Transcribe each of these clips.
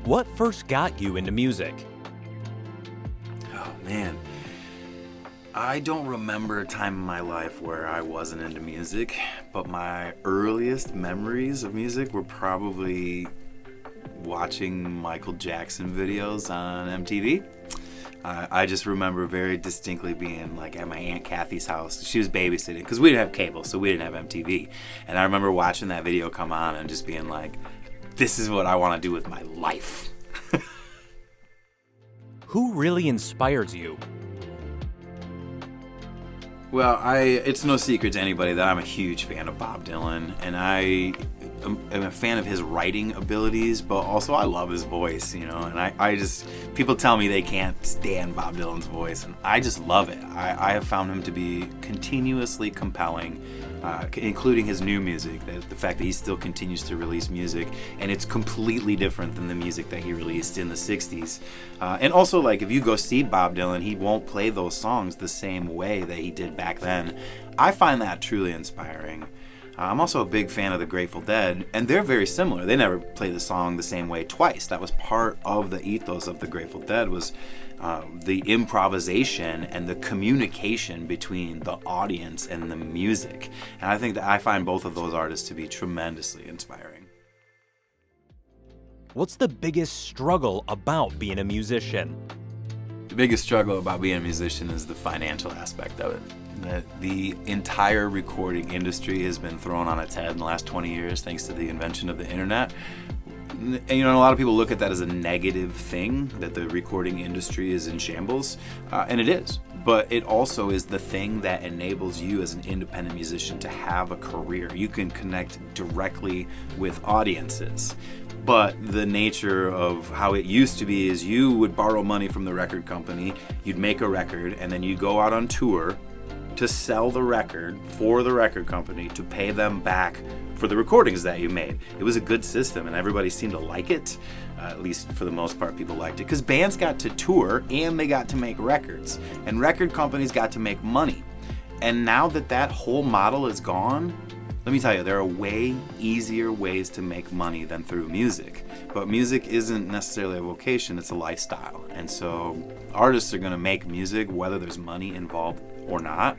What first got you into music? Oh man, I don't remember a time in my life where I wasn't into music, but my earliest memories of music were probably watching Michael Jackson videos on MTV. I just remember very distinctly being like at my Aunt Kathy's house. She was babysitting because we didn't have cable, so we didn't have MTV. And I remember watching that video come on and just being like, this is what I want to do with my life. Who really inspires you? Well, it's no secret to anybody that I'm a huge fan of Bob Dylan, and I am a fan of his writing abilities, but also I love his voice, and I just, people tell me they can't stand Bob Dylan's voice, and I just love it. I have found him to be continuously compelling, including his new music, the fact that he still continues to release music, and it's completely different than the music that he released in the 60s. And also, like, if you go see Bob Dylan, he won't play those songs the same way that he did back then. I find that truly inspiring. I'm also a big fan of the Grateful Dead, and they're very similar. They never play the song the same way twice. That was part of the ethos of the Grateful Dead, was the improvisation and the communication between the audience and the music. And I think that I find both of those artists to be tremendously inspiring. What's the biggest struggle about being a musician? The biggest struggle about being a musician is the financial aspect of it. The entire recording industry has been thrown on its head in the last 20 years thanks to the invention of the internet. And, a lot of people look at that as a negative thing, that the recording industry is in shambles, and it is. But it also is the thing that enables you as an independent musician to have a career. You can connect directly with audiences. But the nature of how it used to be is you would borrow money from the record company, you'd make a record, and then you'd go out on tour to sell the record for the record company to pay them back for the recordings that you made. It was a good system and everybody seemed to like it. At least for the most part, people liked it because bands got to tour and they got to make records, and record companies got to make money. And now that whole model is gone, let me tell you, there are way easier ways to make money than through music. But music isn't necessarily a vocation, it's a lifestyle. And so artists are going to make music whether there's money involved or not,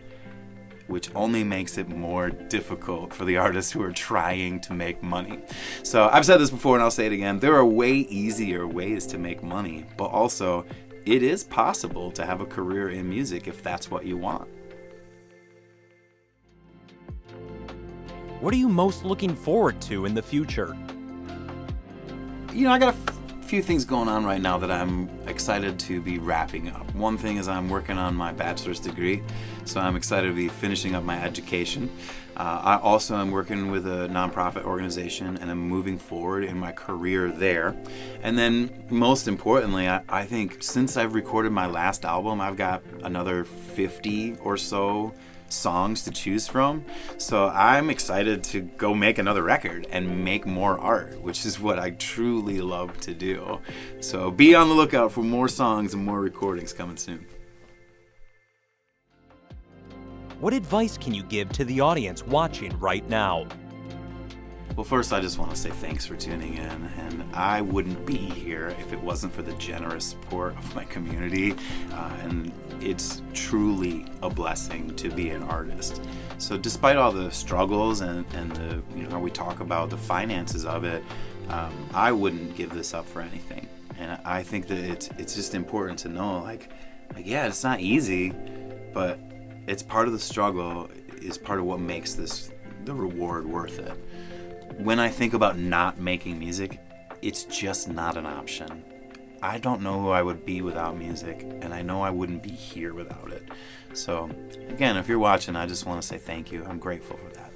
which only makes it more difficult for the artists who are trying to make money. So I've said this before and I'll say it again, there are way easier ways to make money, but also it is possible to have a career in music if that's what you want. What are you most looking forward to in the future? I got a few things going on right now that I'm excited to be wrapping up. One thing is I'm working on my bachelor's degree, so I'm excited to be finishing up my education. I also am working with a nonprofit organization and I'm moving forward in my career there. And then most importantly, I think since I've recorded my last album, I've got another 50 or so songs to choose from. So I'm excited to go make another record and make more art, which is what I truly love to do. So be on the lookout for more songs and more recordings coming soon. What advice can you give to the audience watching right now? Well, first, I just want to say thanks for tuning in, and I wouldn't be here if it wasn't for the generous support of my community, and it's truly a blessing to be an artist. So despite all the struggles and the, how we talk about the finances of it, I wouldn't give this up for anything. And I think that it's just important to know, like, yeah, it's not easy, but it's part of the struggle, is part of what makes the reward worth it. When I think about not making music, it's just not an option. I don't know who I would be without music, and I know I wouldn't be here without it. So, again, if you're watching, I just want to say thank you. I'm grateful for that.